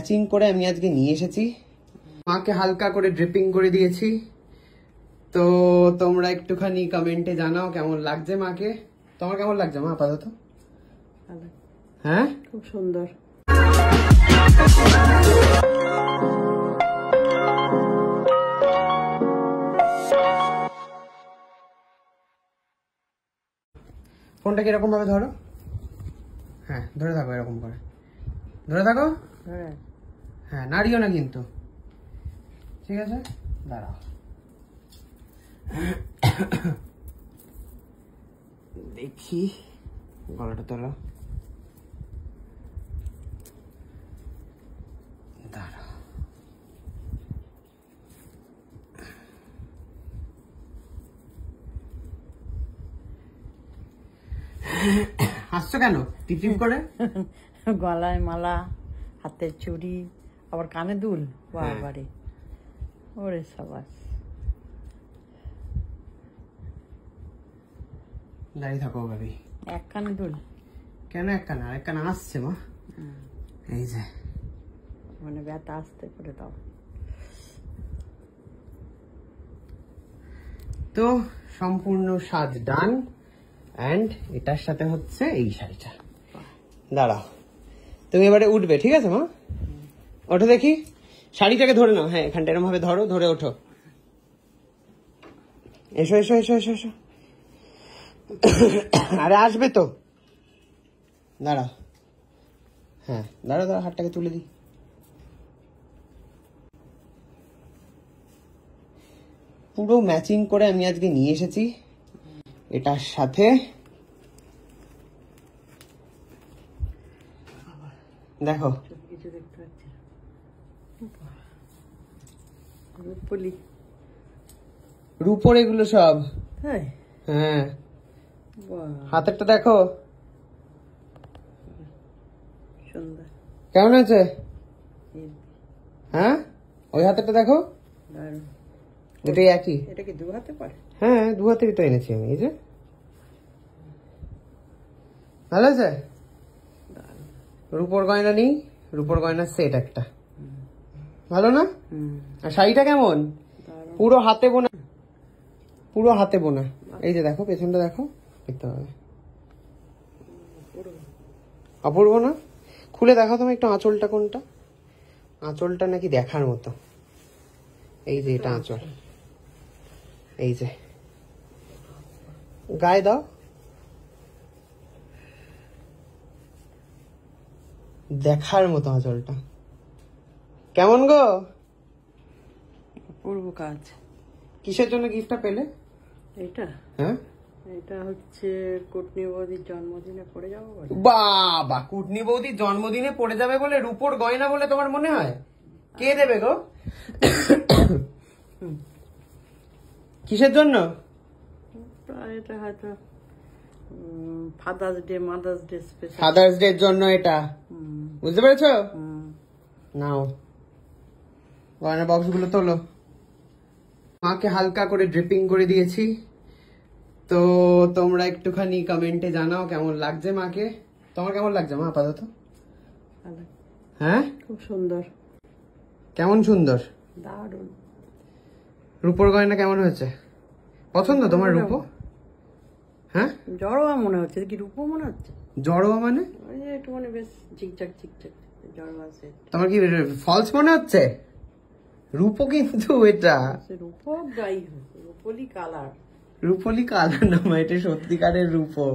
Matching করে আমি আজকে নিয়ে এসেছি। মাকে হালকা করে ড্রিপিং করে দিয়েছি। তো তোমরা একটুখানি কমেন্টে জানাও কেমন লাগছে মাকে। তোমার কেমন লাগছে মা আপাতত? হ্যাঁ, খুব সুন্দর। ফোনটা কিরকম ভাবে ধরো? হ্যাঁ, ধরে থাকো, এরকম করে ধরে থাকো। হ্যাঁ, নাড়িও না কিন্তু, ঠিক আছে? দাঁড়াও, দেখি গলাটা তোলো। দাঁড়াও, হাসছো কেন টিপটিপ করে? গলায় মালা, হাতের চুড়ি, আবার কানে দুল। বাবারে, ওরে সাবাস। দাঁড়িয়ে থাকো ভাবি। এক কানে দুল কেন? এক কানে, আরেক কানে আসছে মা। এই যে, মানে ব্যথা আসতে করে দাও। তো সম্পূর্ণ সাজ ডান। এন্ড এটার সাথে হচ্ছে এই শাড়িটা। দাঁড়াও, তুমি এবারে উঠবে, ঠিক আছে মা? ওঠো দেখি, শাড়িটাকে ধরে নাও। হ্যাঁ, এখানটা এরকম ভাবে ধরো, ধরে ওঠো। এসো এসো এসো এসো এসো। আরে আসবে তো, দাঁড়াও। হ্যাঁ, দাঁড়াও দাঁড়াও, হাতটাকে তুলে দিই। পুরো ম্যাচিং করে আমি আজকে নিয়ে এসেছি এটার সাথে। দেখো, কিছু দেখতে পাচ্ছি। রূপলি, রূপোর এগুলো সব। হ্যাঁ, হাতেরটা দেখো সুন্দর, কেমন আছে। হ্যাঁ, ওই হাতেরটা দেখো, দুটোই একই। এটা কি দু হাতে পারে? হ্যাঁ, দু হাতেরই তো এনেছি আমি। এই যে, ভালো আছে। রূপোর গয়না নেই, রূপোর গয়নার সেট একটা। ভালো না? আর শাড়িটা কেমন? পুরো হাতে বোনা, পুরো হাতে বোনা। এই যে দেখো, পেছনটা দেখো, দেখতে হবে। অপূর্ব না? খুলে দেখো তুমি একটু আঁচলটা কোনটা। আঁচলটা নাকি দেখার মতো। এই যে এটা আঁচল, এই যে গায়ে দাও। দেখার মতো আঁচলটা। কেমন গো? পূর্ব কাজ। কিসের জন্য গিফটটা পেলে? এটা, হ্যাঁ, এটা হচ্ছে কুটনি বৌদির জন্মদিনে পড়ে যাবো বলে। বাবা, কুটনি বৌদির জন্মদিনে পড়ে যাবে বলে রূপোর গয়না বলে তোমার মনে হয়? কে দেবে গো? কিসের জন্য? এটা হয়তো father's day, mother's day special. Father's day জন্য এটা, বুঝতে পেরেছো? নাও, গয়না বক্স গুলো তোলো। মাকে হালকা করে ড্রিপিং করে দিয়েছি। তো তোমরা একটুখানি কমেন্টে জানাও কেমন লাগছে মাকে। তোমার কেমন লাগছে মা আপাতত? হ্যাঁ, খুব সুন্দর। কেমন সুন্দর? দারুণ। রূপোর গয়না কেমন হয়েছে? পছন্দ তোমার রূপো? হ্যাঁ, জড়োয়া মনে হচ্ছে কি? রূপো মনে হচ্ছে। জড়োয়া মানে? ওই যে একটু মানে বেশ ঝিকঝাক ঝিকঝাক জড়োয়া সেট। তোমার কি ফলস মনে হচ্ছে? রূপো কিন্তু এটা রূপো যাই হোক, রূপলি কালার। রূপলি কালার না, এটা সত্যিকারের রূপো।